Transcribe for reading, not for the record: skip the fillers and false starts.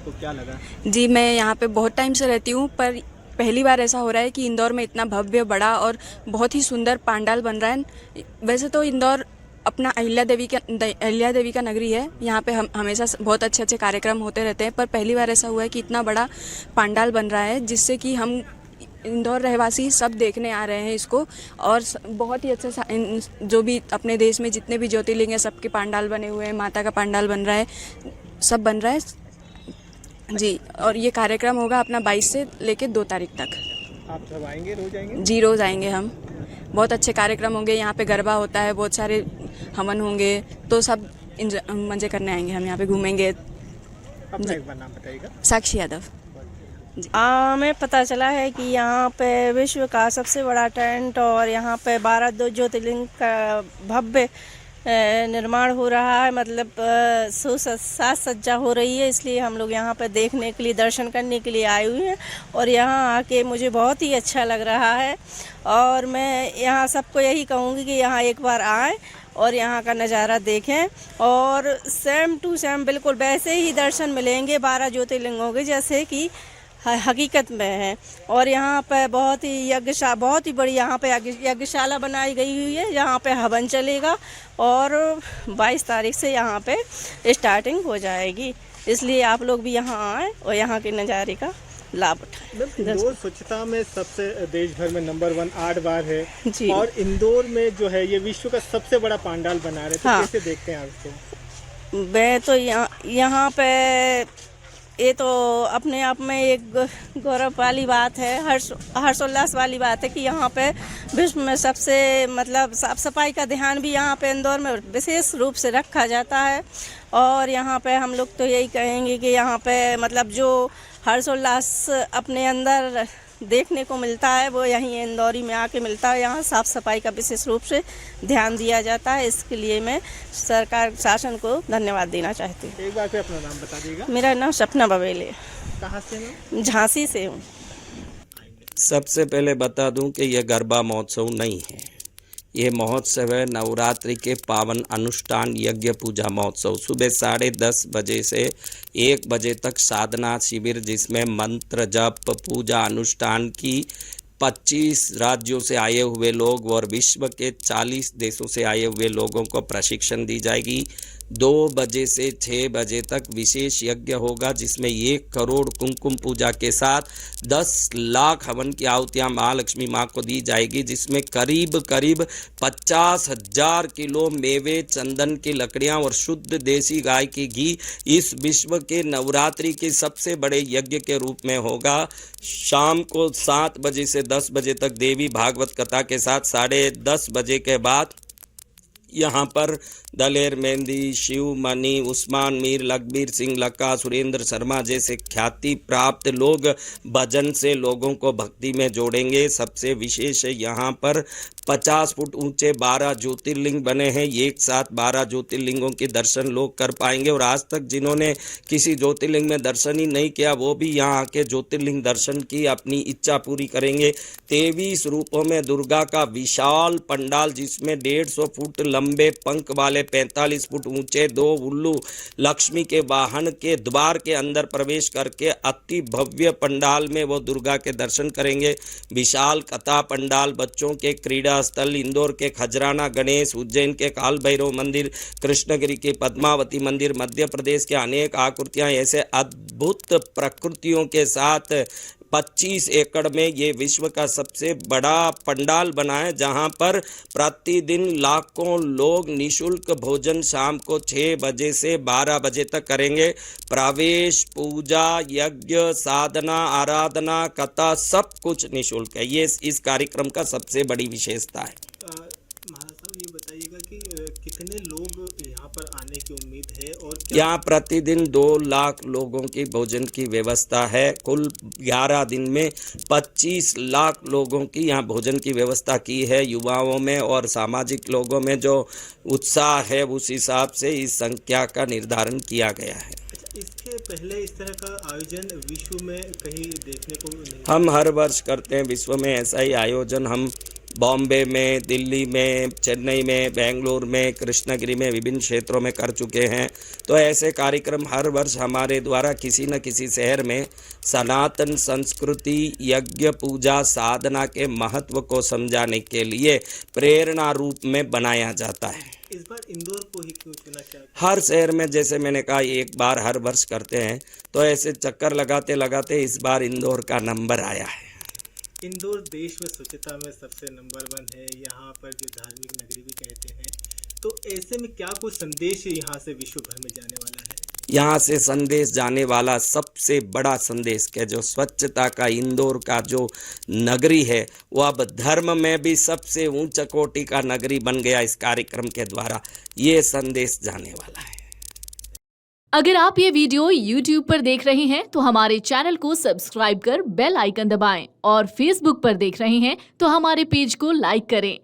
आपको क्या लगा? जी, मैं यहाँ पे बहुत टाइम से रहती हूँ, पर पहली बार ऐसा हो रहा है कि इंदौर में इतना भव्य, बड़ा और बहुत ही सुंदर पंडाल बन रहा है। वैसे तो इंदौर अपना अहिल्या देवी का नगरी है। यहाँ पे हम हमेशा बहुत अच्छे अच्छे कार्यक्रम होते रहते हैं, पर पहली बार ऐसा हुआ है कि इतना बड़ा पंडाल बन रहा है, जिससे कि हम इंदौर रहवासी सब देखने आ रहे हैं इसको। और बहुत ही अच्छे जो भी अपने देश में जितने भी ज्योतिर्लिंग हैं, सबके पंडाल बने हुए हैं, माता का पंडाल बन रहा है, सब बन रहा है जी। और ये कार्यक्रम होगा अपना 22 से लेके 2 तारीख तक। आप सब आएंगे, रोज आएंगे? जी, रोज़ आएंगे हम। बहुत अच्छे कार्यक्रम होंगे, यहाँ पे गरबा होता है, बहुत सारे हवन होंगे, तो सब मज़े करने आएंगे हम, यहाँ पे घूमेंगे। अपना एक बार नाम बताइएगा। साक्षी यादव। हमें पता चला है कि यहाँ पे विश्व का सबसे बड़ा टेंट और यहाँ पे 12 ज्योतिर्लिंग का भव्य निर्माण हो रहा है, मतलब साज सज्जा हो रही है। इसलिए हम लोग यहाँ पे देखने के लिए, दर्शन करने के लिए आए हुए हैं और यहाँ आके मुझे बहुत ही अच्छा लग रहा है। और मैं यहाँ सबको यही कहूँगी कि यहाँ एक बार आएँ और यहाँ का नज़ारा देखें, और सेम टू सेम बिल्कुल वैसे ही दर्शन मिलेंगे 12 ज्योतिर्लिंगों के जैसे कि हकीकत में है। और यहाँ पे बहुत ही बड़ी यहाँ पे यज्ञशाला बनाई गई हुई है, यहाँ पे हवन चलेगा और 22 तारीख से यहाँ पे स्टार्टिंग हो जाएगी। इसलिए आप लोग भी यहाँ आएँ और यहाँ के नज़ारे का लाभ उठाएं। इंदौर स्वच्छता में सबसे देश भर में नंबर 1 8 बार है जी। और इंदौर में जो है ये विश्व का सबसे बड़ा पंडाल बना रहे, तो हाँ। कैसे देखते हैं आप इसको? मैं तो यहाँ पे ये तो अपने आप में एक गौरव वाली बात है, हर्षोल्लास वाली बात है कि यहाँ पे विश्व में सबसे मतलब साफ सफाई का ध्यान भी यहाँ पे इंदौर में विशेष रूप से रखा जाता है। और यहाँ पे हम लोग तो यही कहेंगे कि यहाँ पे मतलब जो हर्षोल्लास अपने अंदर देखने को मिलता है वो यहीं इंदौरी में आके मिलता है। यहाँ साफ़ सफाई का विशेष रूप से ध्यान दिया जाता है। इसके लिए मैं सरकार शासन को धन्यवाद देना चाहती हूँ। एक बार फिर अपना नाम बता दीजिएगा। मेरा नाम सपना बबेले, कहाँ से हैं? झांसी से हूँ। सबसे पहले बता दूं कि यह गरबा महोत्सव नहीं है, ये महोत्सव है नवरात्रि के पावन अनुष्ठान यज्ञ पूजा महोत्सव। सुबह 10:30 बजे से 1 बजे तक साधना शिविर, जिसमें मंत्र जप पूजा अनुष्ठान की 25 राज्यों से आए हुए लोग और विश्व के 40 देशों से आए हुए लोगों को प्रशिक्षण दी जाएगी। 2 बजे से 6 बजे तक विशेष यज्ञ होगा, जिसमें 1 करोड़ कुमकुम पूजा के साथ 10 लाख हवन की आहुतियाँ महालक्ष्मी माँ को दी जाएगी, जिसमें करीब 50,000 किलो मेवे, चंदन की लकड़ियाँ और शुद्ध देसी गाय की घी इस विश्व के नवरात्रि के सबसे बड़े यज्ञ के रूप में होगा। शाम को 7 बजे से 10 बजे तक देवी भागवत कथा के साथ 10:30 बजे के बाद यहाँ पर दलेर मेहंदी, शिव मनी, उस्मान मीर, लखबीर सिंह लक्का, सुरेंद्र शर्मा जैसे ख्याति प्राप्त लोग भजन से लोगों को भक्ति में जोड़ेंगे। सबसे विशेष है यहाँ पर 50 फुट ऊंचे 12 ज्योतिर्लिंग बने हैं। एक साथ 12 ज्योतिर्लिंगों के दर्शन लोग कर पाएंगे और आज तक जिन्होंने किसी ज्योतिर्लिंग में दर्शन ही नहीं किया वो भी यहाँ आके ज्योतिर्लिंग दर्शन की अपनी इच्छा पूरी करेंगे। 23 रूपों में दुर्गा का विशाल पंडाल, जिसमें 150 फुट लंबे पंख वाले 45 फुट ऊंचे 2 उल्लू लक्ष्मी के वाहन के द्वार के अंदर प्रवेश करके अति भव्य पंडाल में वो दुर्गा के दर्शन करेंगे। विशाल कथा पंडाल, बच्चों के क्रीड़ा स्थल, इंदौर के खजराना गणेश, उज्जैन के काल भैरव मंदिर, कृष्णगिरी के पद्मावती मंदिर, मध्य प्रदेश के अनेक आकृतियां, ऐसे अद्भुत प्रकृतियों के साथ 25 एकड़ में ये विश्व का सबसे बड़ा पंडाल बना है, जहां पर प्रतिदिन लाखों लोग निशुल्क भोजन शाम को 6 बजे से 12 बजे तक करेंगे। प्रवेश, पूजा, यज्ञ, साधना, आराधना, कथा सब कुछ निशुल्क है। ये इस कार्यक्रम का सबसे बड़ी विशेषता है। महाराज साहब, ये बताइएगा कि कितने लोग यहाँ पर आने की उम्मीद है और यहाँ प्रतिदिन 2 लाख लोगों की भोजन की व्यवस्था है। कुल 11 दिन में 25 लाख लोगों की यहाँ भोजन की व्यवस्था की है। युवाओं में और सामाजिक लोगों में जो उत्साह है उस हिसाब से इस संख्या का निर्धारण किया गया है। इसके पहले इस तरह का आयोजन विश्व में कहीं देखने को नहीं? हम हर वर्ष करते हैं, विश्व में ऐसा ही आयोजन हम बॉम्बे में, दिल्ली में, चेन्नई में, बेंगलोर में, कृष्णगिरी में, विभिन्न क्षेत्रों में कर चुके हैं। तो ऐसे कार्यक्रम हर वर्ष हमारे द्वारा किसी न किसी शहर में सनातन संस्कृति, यज्ञ, पूजा, साधना के महत्व को समझाने के लिए प्रेरणा रूप में बनाया जाता है। इस बार इंदौर को ही क्यों चुना? क्या हर शहर में, जैसे मैंने कहा, एक बार हर वर्ष करते हैं, तो ऐसे चक्कर लगाते लगाते इस बार इंदौर का नंबर आया है। इंदौर देश में स्वच्छता में सबसे नंबर 1 है, यहाँ पर जो धार्मिक नगरी भी कहते हैं। तो ऐसे में क्या कुछ संदेश यहाँ से विश्व भर में जाने वाला है? यहाँ से संदेश जाने वाला सबसे बड़ा संदेश कि जो स्वच्छता का इंदौर का जो नगरी है वो अब धर्म में भी सबसे उच्च कोटि का नगरी बन गया इस कार्यक्रम के द्वारा, ये संदेश जाने वाला है। अगर आप ये वीडियो YouTube पर देख रहे हैं तो हमारे चैनल को सब्सक्राइब कर बेल आइकन दबाएं और Facebook पर देख रहे हैं तो हमारे पेज को लाइक करें।